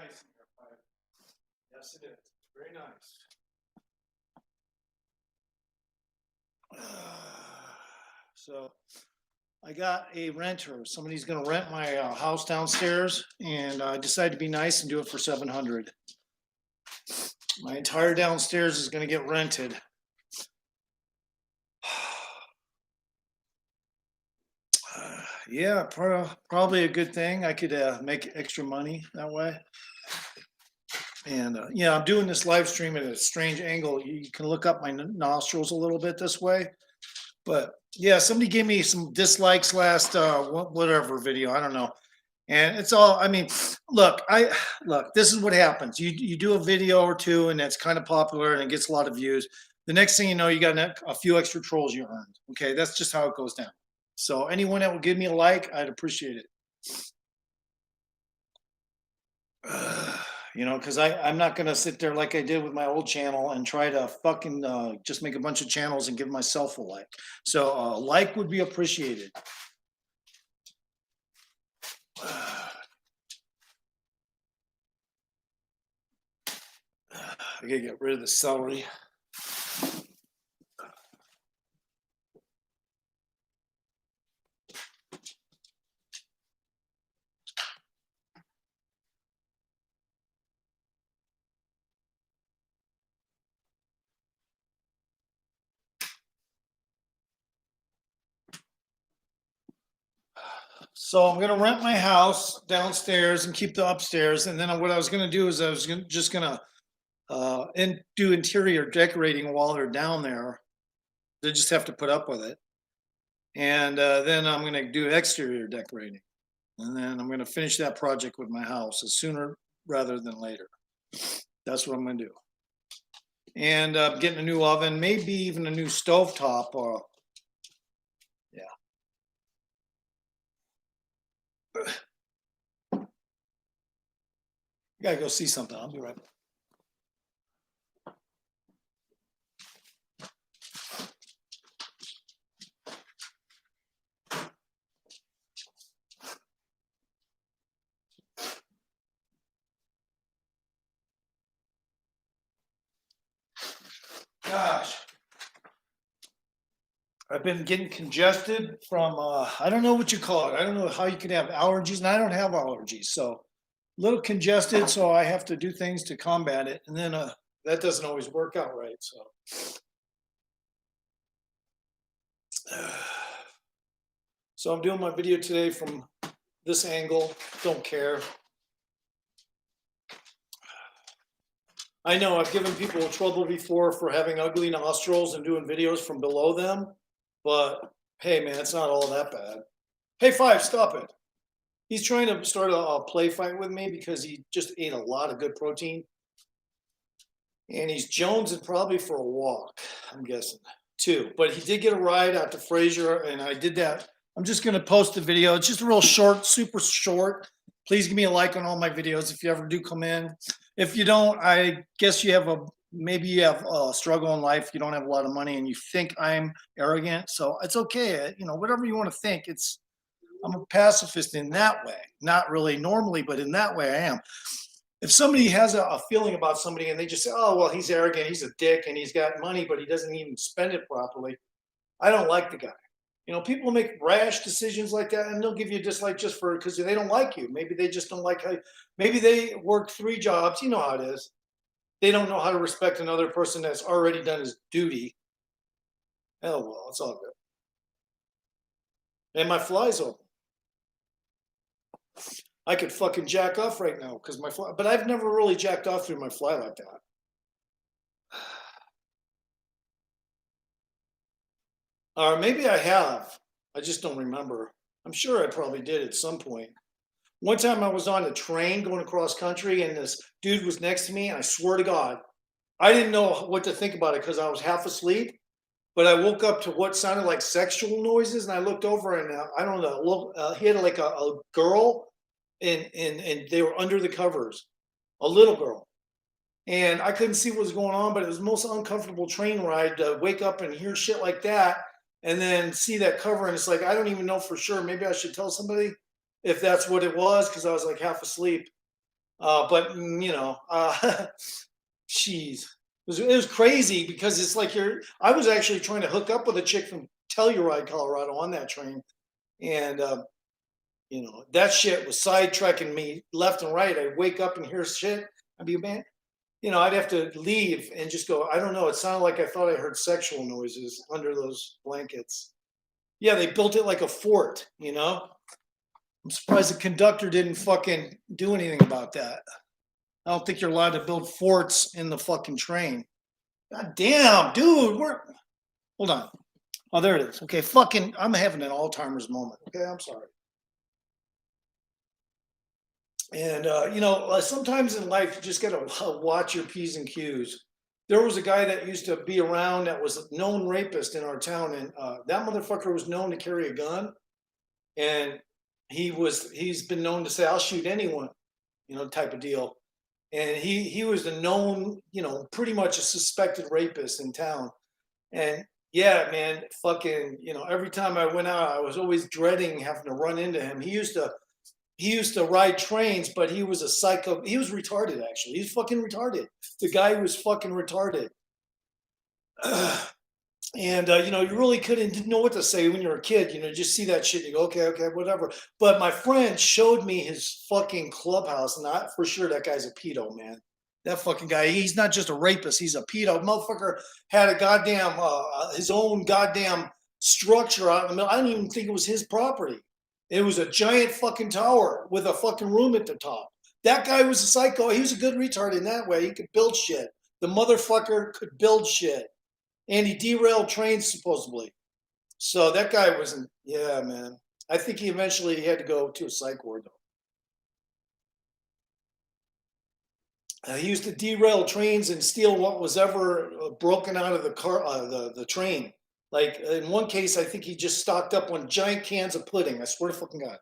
nice in here, Pipe. Yes, it is. Very nice. So I got a renter. Somebody's going to rent my house downstairs, and I decided to be nice and do it for 700. My entire downstairs is going to get rented. Yeah, probably a good thing. I could make extra money that way. And yeah, I'm doing this live stream at a strange angle. You can look up my nostrils a little bit this way. But yeah, somebody gave me some dislikes last whatever video. I don't know. And it's all, I mean, look, this is what happens. You do a video or two and that's kind of popular and it gets a lot of views. The next thing you know, you got a few extra trolls you earned. Okay, that's just how it goes down. So anyone that will give me a like, I'd appreciate it. You know, because I'm not going to sit there like I did with my old channel and try to fucking just make a bunch of channels and give myself a like. So like would be appreciated. I gotta get rid of the celery. So I'm going to rent my house downstairs and keep the upstairs. And then what I was going to do is I was just going to do interior decorating while they're down there. They just have to put up with it. And then I'm going to do exterior decorating. And then I'm going to finish that project with my house sooner rather than later. That's what I'm going to do. And getting a new oven, maybe even a new stovetop. Yeah. I gotta go see something. I'll be right back. Gosh, I've been getting congested from, I don't know what you call it. I don't know how you can have allergies, and I don't have allergies. So a little congested, so I have to do things to combat it. And then that doesn't always work out right. So I'm doing my video today from this angle. Don't care. I know I've given people trouble before for having ugly nostrils and doing videos from below them, but hey, man, it's not all that bad. Hey, Five, stop it. He's trying to start a play fight with me because he just ate a lot of good protein. And he's jonesing probably for a walk, I'm guessing, too. But he did get a ride out to Fraser, and I did that. I'm just going to post the video. It's just a real short, super short. Please give me a like on all my videos if you ever do come in. If you don't, I guess you have maybe you have a struggle in life. You don't have a lot of money and you think I'm arrogant. So it's okay. You know, whatever you want to think. I'm a pacifist in that way. Not really normally, but in that way I am. If somebody has a feeling about somebody and they just say, oh, well, he's arrogant, he's a dick, and he's got money, but he doesn't even spend it properly, I don't like the guy. You know, people make rash decisions like that, and they'll give you a dislike just because they don't like you. Maybe they just don't like how. Maybe they work 3 jobs. You know how it is. They don't know how to respect another person that's already done his duty. Oh well, it's all good. And my fly's open. I could fucking jack off right now because my fly. But I've never really jacked off through my fly like that. Or maybe I have. I just don't remember. I'm sure I probably did at some point. One time I was on a train going across country and this dude was next to me. And I swear to God, I didn't know what to think about it because I was half asleep. But I woke up to what sounded like sexual noises. And I looked over and I don't know, he had like a girl and they were under the covers, a little girl. And I couldn't see what was going on, but it was the most uncomfortable train ride to wake up and hear shit like that. And then see that cover, and it's like, I don't even know for sure. Maybe I should tell somebody if that's what it was, because I was like half asleep. But jeez, it was crazy because it's like I was actually trying to hook up with a chick from Telluride, Colorado, on that train, and that shit was sidetracking me left and right. I'd wake up and hear shit. I'd be, man, I'd have to leave and just go. I don't know. It sounded like I thought I heard sexual noises under those blankets. Yeah, they built it like a fort. I'm surprised the conductor didn't fucking do anything about that. I don't think you're allowed to build forts in the fucking train. God damn, dude. Hold on. Oh, there it is. Okay, fucking, I'm having an Alzheimer's moment. Okay, I'm sorry. And sometimes in life you just gotta watch your P's and Q's. There was a guy that used to be around that was a known rapist in our town, and that motherfucker was known to carry a gun, and he's been known to say, "I'll shoot anyone," type of deal. And he was a known, pretty much a suspected rapist in town. And yeah, man, fucking, every time I went out, I was always dreading having to run into him. He used to ride trains, but he was a psycho. He was retarded, actually. He's fucking retarded. The guy was fucking retarded. And you really didn't know what to say when you're a kid. Just see that shit, and you go, okay, whatever. But my friend showed me his fucking clubhouse, and I for sure that guy's a pedo, man. That fucking guy, he's not just a rapist, he's a pedo. Motherfucker had a goddamn his own goddamn structure out in the middle. I didn't even think it was his property. It was a giant fucking tower with a fucking room at the top. That guy was a psycho. He was a good retard in that way. He could build shit. The motherfucker could build shit. And he derailed trains supposedly. So that guy wasn't. Yeah, man. I think he eventually had to go to a psych ward though. He used to derail trains and steal what was ever broken out of the car, the train. Like in one case, I think he just stocked up on giant cans of pudding. I swear to fucking God.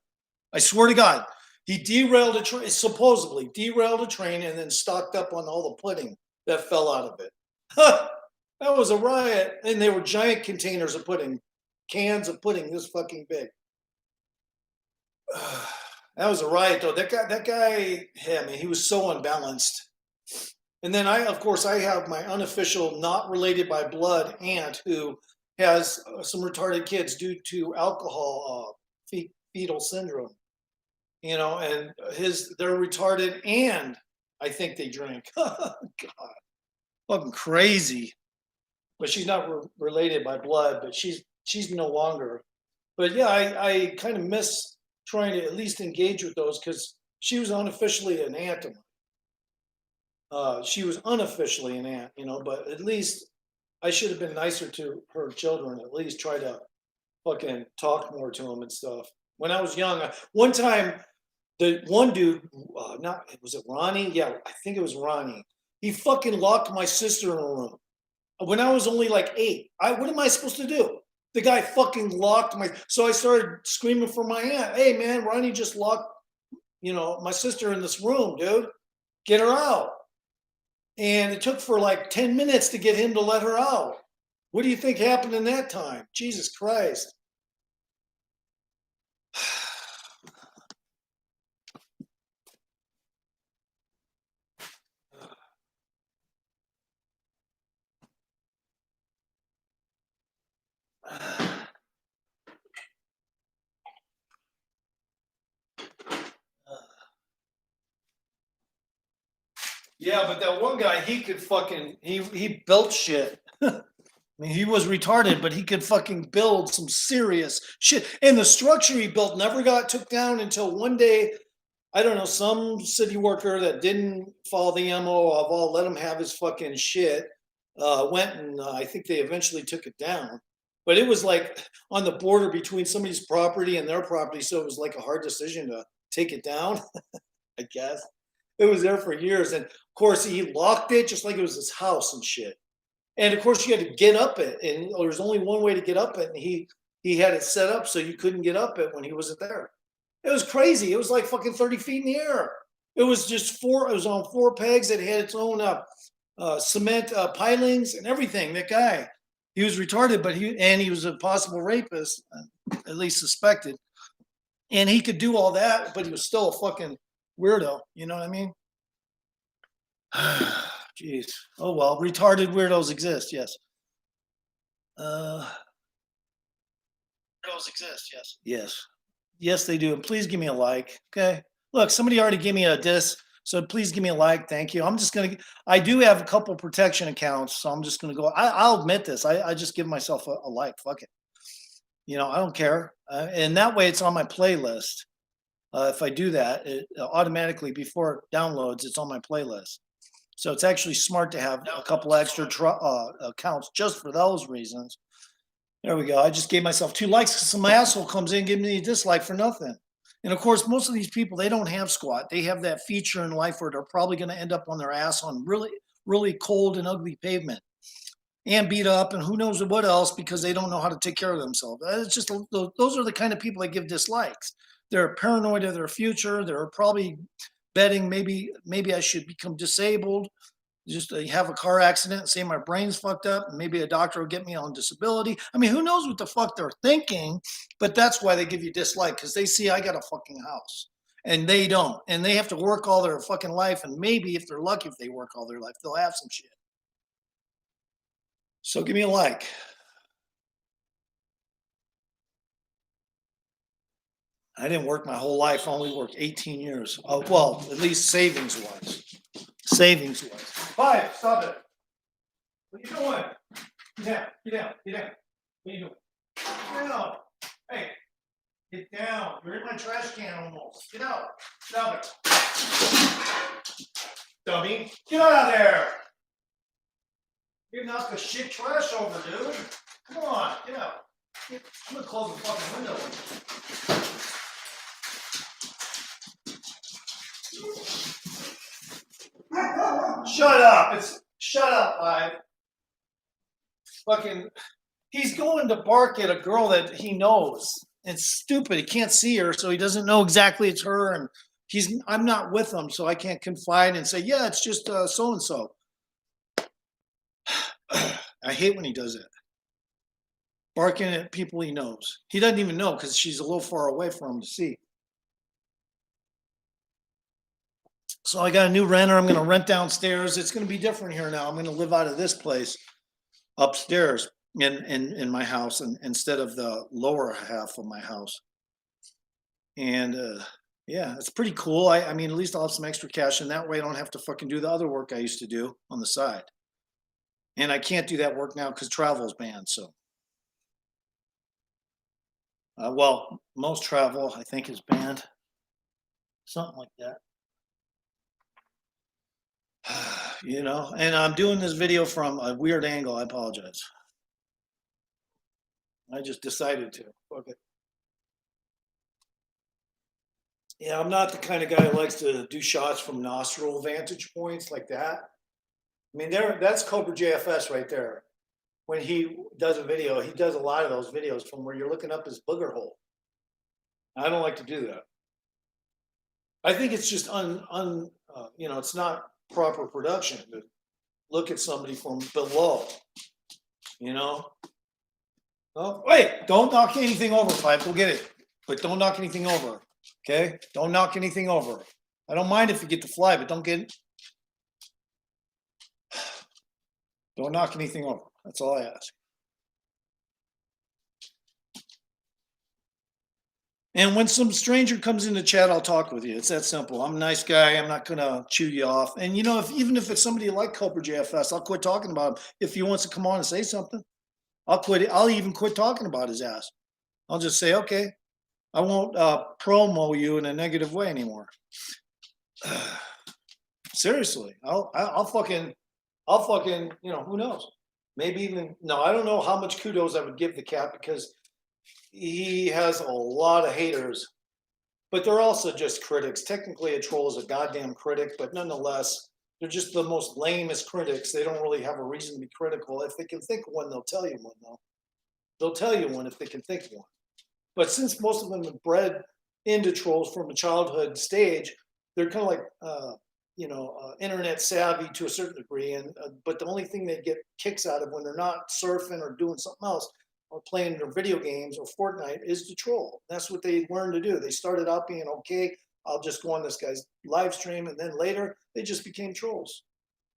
I swear to God. He derailed a train, supposedly derailed a train, and then stocked up on all the pudding that fell out of it. That was a riot. And they were giant containers of pudding, cans of pudding this fucking big. That was a riot, though. That guy, yeah, man, he was so unbalanced. And then of course, I have my unofficial, not related by blood aunt who has some retarded kids due to alcohol fetal syndrome. And they're retarded, and I think they drink. God, fucking crazy. But she's not related by blood, but she's no longer. But yeah, I kind of miss trying to at least engage with those because she was unofficially an aunt of mine. She was unofficially an aunt, but at least I should have been nicer to her children, at least try to fucking talk more to them and stuff. When I was young, one time, the one dude, was it Ronnie? Yeah, I think it was Ronnie. He fucking locked my sister in a room when I was only like 8. What am I supposed to do? The guy fucking locked so I started screaming for my aunt. Hey man, Ronnie just locked, my sister in this room, dude. Get her out. And it took for like 10 minutes to get him to let her out. What do you think happened in that time? Jesus Christ. Yeah, but that one guy, he could fucking, he built shit. I mean, he was retarded, but he could fucking build some serious shit. And the structure he built never got took down until one day, I don't know, some city worker that didn't follow the MO of all, let him have his fucking shit, went and I think they eventually took it down. But it was like on the border between somebody's property and their property, so it was like a hard decision to take it down, I guess. It was there for years. And of course, he locked it just like it was his house and shit. And of course, you had to get up it. And there was only one way to get up it. And he had it set up so you couldn't get up it when he wasn't there. It was crazy. It was like fucking 30 feet in the air. It was just it was on 4 pegs. It had its own cement pilings and everything. That guy, he was retarded, but he was a possible rapist, at least suspected. And he could do all that, but he was still a fucking weirdo. You know what I mean? Jeez. Oh well, retarded weirdos exist. Yes. Uh, weirdos exist. Yes. Yes. Yes, they do. And please give me a like. Okay. Look, somebody already gave me a diss, so please give me a like. Thank you. I'm just gonna. I do have a couple protection accounts, so I'm just gonna go. I'll admit this. I just give myself a like. Fuck it. I don't care. And that way, it's on my playlist. If I do that, it automatically before it downloads, it's on my playlist. So it's actually smart to have a couple extra accounts just for those reasons. There we go. I just gave myself 2 likes because some asshole comes in and gives me a dislike for nothing. And of course, most of these people, they don't have squat. They have that feature in life where they're probably going to end up on their ass on really, really cold and ugly pavement and beat up and who knows what else because they don't know how to take care of themselves. It's just those are the kind of people that give dislikes. They're paranoid of their future. They're probably betting maybe I should become disabled, just have a car accident and say my brain's fucked up and maybe a doctor will get me on disability. I mean, who knows what the fuck they're thinking, but that's why they give you dislike because they see I got a fucking house and they don't. And they have to work all their fucking life. And maybe if they're lucky, if they work all their life, they'll have some shit. So give me a like. I didn't work my whole life. I only worked 18 years. Well, at least savings wise. Savings wise. 5, stop it. What are you doing? Get down, get down, get down. What are you doing? Get down. Hey, get down. You're in my trash can almost. Get out. Stop it. Dummy. Get out of there. You're knocked the shit trash over, dude. Come on, get out. I'm gonna close the fucking window. Shut up. Shut up, Five. Fucking he's going to bark at a girl that he knows. It's stupid. He can't see her, so he doesn't know exactly it's her. And I'm not with him, so I can't confide and say, yeah, it's just so and so. I hate when he does it. Barking at people he knows. He doesn't even know because she's a little far away for him to see. So I got a new renter. I'm going to rent downstairs. It's going to be different here now. I'm going to live out of this place upstairs in my house instead of the lower half of my house. And yeah, it's pretty cool. I mean, at least I'll have some extra cash, and that way I don't have to fucking do the other work I used to do on the side. And I can't do that work now because travel is banned. So, well, most travel I think is banned, something like that. And I'm doing this video from a weird angle. I apologize. I just decided to. Okay. Yeah, I'm not the kind of guy who likes to do shots from nostril vantage points like that. I mean, that's Cobra JFS right there. When he does a video, he does a lot of those videos from where you're looking up his booger hole. I don't like to do that. I think it's just it's not proper production to look at somebody from below. Oh, wait, don't knock anything over, Five. Go get it. But don't knock anything over. Okay? Don't knock anything over. I don't mind if you get to fly, but don't knock anything over. That's all I ask. And when some stranger comes in the chat, I'll talk with you. It's that simple. I'm a nice guy. I'm not going to chew you off. And, even if it's somebody like Cobra JFS, I'll quit talking about him. If he wants to come on and say something, I'll quit. I'll even quit talking about his ass. I'll just say, okay, I won't promo you in a negative way anymore. Seriously, I'll fucking, who knows? Maybe even, no, I don't know how much kudos I would give the cat because he has a lot of haters, but they're also just critics. Technically, a troll is a goddamn critic, but nonetheless, they're just the most lamest critics. They don't really have a reason to be critical. If they can think of one, they'll tell you one, though. They'll tell you one if they can think of one. But since most of them are bred into trolls from a childhood stage, they're kind of like, internet savvy to a certain degree. But the only thing they get kicks out of when they're not surfing or doing something else or playing their video games or Fortnite is to troll. That's what they learned to do. They started out being, okay, I'll just go on this guy's live stream. And then later they just became trolls.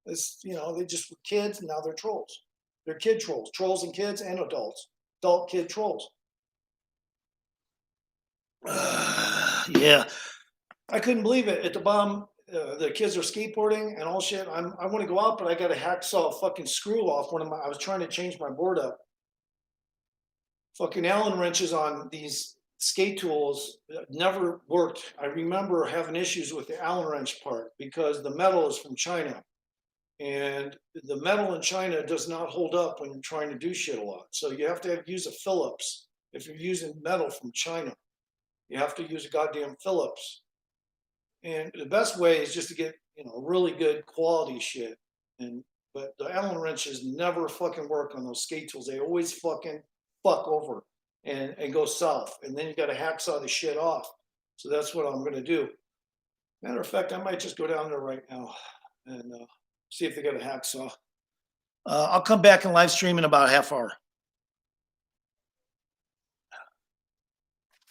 It's, they just were kids and now they're trolls. They're kid trolls, trolls and kids and adults, adult kid trolls. Yeah, I couldn't believe it. At the bottom, the kids are skateboarding and all shit. I want to go out, but I got a hacksaw fucking screw off one of my. I was trying to change my board up. Fucking Allen wrenches on these skate tools never worked. I remember having issues with the Allen wrench part because the metal is from China, and the metal in China does not hold up when you're trying to do shit a lot. So you have to use a Phillips if you're using metal from China. You have to use a goddamn Phillips. And the best way is just to get, really good quality shit. But the Allen wrenches never fucking work on those skate tools. They always fucking fuck over and go south. And then you got to hacksaw the shit off. So that's what I'm gonna do. Matter of fact, I might just go down there right now and see if they got a hacksaw. I'll come back and live stream in about a half hour.